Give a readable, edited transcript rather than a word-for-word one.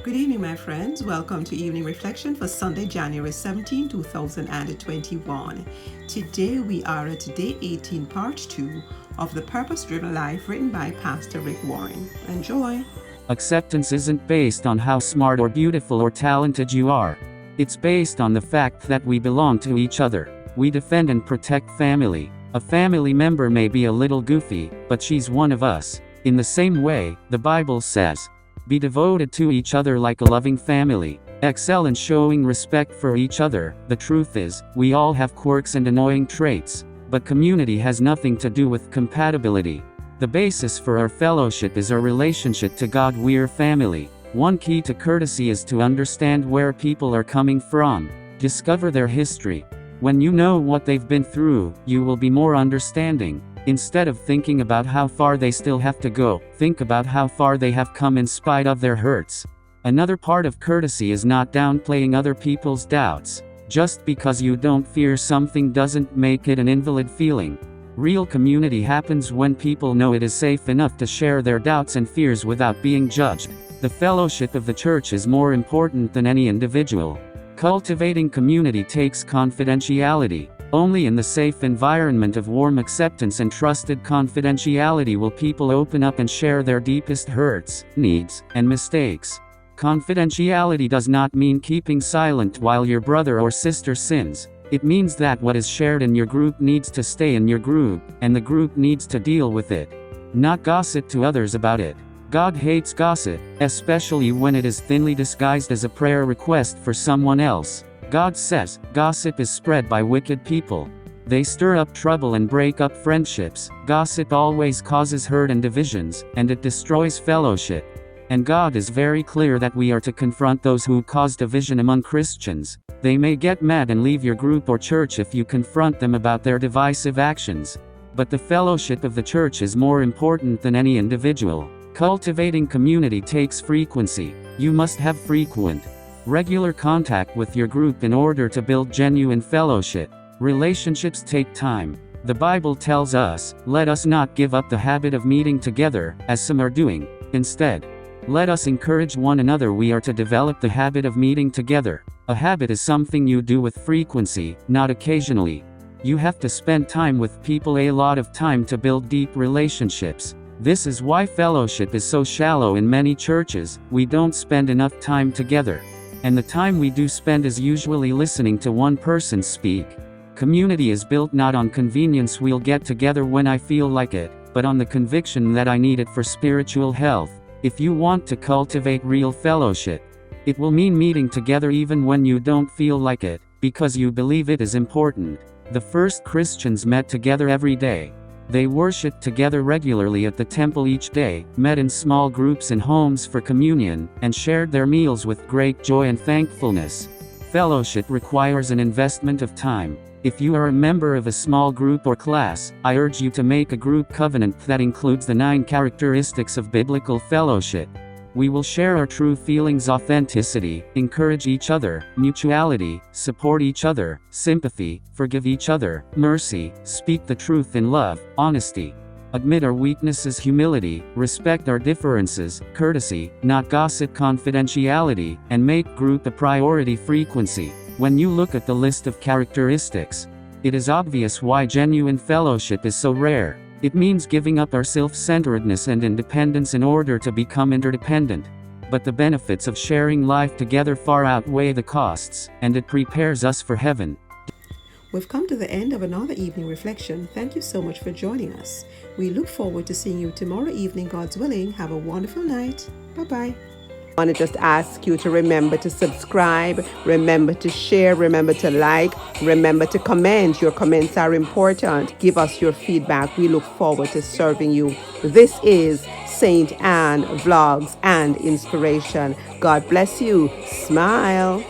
Good evening, my friends. Welcome to Evening Reflection for Sunday, January 17, 2021. Today we are at Day 18, Part 2 of The Purpose Driven Life, written by Pastor Rick Warren. Enjoy. Acceptance isn't based on how smart or beautiful or talented you are. It's based on the fact that we belong to each other. We defend and protect family. A family member may be a little goofy, but she's one of us. In the same way, the Bible says, be devoted to each other like a loving family. Excel in showing respect for each other. The truth is, we all have quirks and annoying traits, but community has nothing to do with compatibility. The basis for our fellowship is our relationship to God. We're family. One key to courtesy is to understand where people are coming from. Discover their history. When you know what they've been through, you will be more understanding. Instead of thinking about how far they still have to go, think about how far they have come in spite of their hurts. Another part of courtesy is not downplaying other people's doubts. Just because you don't fear something doesn't make it an invalid feeling. Real community happens when people know it is safe enough to share their doubts and fears without being judged. The fellowship of the church is more important than any individual. Cultivating community takes confidentiality. Only in the safe environment of warm acceptance and trusted confidentiality will people open up and share their deepest hurts, needs, and mistakes. Confidentiality does not mean keeping silent while your brother or sister sins. It means that what is shared in your group needs to stay in your group, and the group needs to deal with it. Not gossip to others about it. God hates gossip, especially when it is thinly disguised as a prayer request for someone else. God says, gossip is spread by wicked people. They stir up trouble and break up friendships. Gossip always causes hurt and divisions, and it destroys fellowship. And God is very clear that we are to confront those who cause division among Christians. They may get mad and leave your group or church if you confront them about their divisive actions. But the fellowship of the church is more important than any individual. Cultivating community takes frequency. You must have frequent, regular contact with your group in order to build genuine fellowship. Relationships take time. The Bible tells us, let us not give up the habit of meeting together, as some are doing. Instead, let us encourage one another. We are to develop the habit of meeting together. A habit is something you do with frequency, not occasionally. You have to spend time with people, a lot of time, to build deep relationships. This is why fellowship is so shallow in many churches. We don't spend enough time together. And the time we do spend is usually listening to one person speak. Community is built not on convenience, we'll get together when I feel like it, but on the conviction that I need it for spiritual health. If you want to cultivate real fellowship, it will mean meeting together even when you don't feel like it, because you believe it is important. The first Christians met together every day. They worshiped together regularly at the temple each day, met in small groups in homes for communion, and shared their meals with great joy and thankfulness. Fellowship requires an investment of time. If you are a member of a small group or class, I urge you to make a group covenant that includes the 9 characteristics of biblical fellowship. We will share our true feelings: authenticity, encourage each other, mutuality, support each other, sympathy, forgive each other, mercy, speak the truth in love, honesty, admit our weaknesses, humility, respect our differences, courtesy, not gossip, confidentiality, and make group a priority, frequency. When you look at the list of characteristics, it is obvious why genuine fellowship is so rare. It means giving up our self-centeredness and independence in order to become interdependent. But the benefits of sharing life together far outweigh the costs, and it prepares us for heaven. We've come to the end of another evening reflection. Thank you so much for joining us. We look forward to seeing you tomorrow evening, God's willing. Have a wonderful night. Bye-bye. I want to just ask you to remember to subscribe, remember to share, remember to like, remember to comment. Your comments are important. Give us your feedback. We look forward to serving you. This is Saint Anne Vlogs and Inspiration. God bless you. Smile.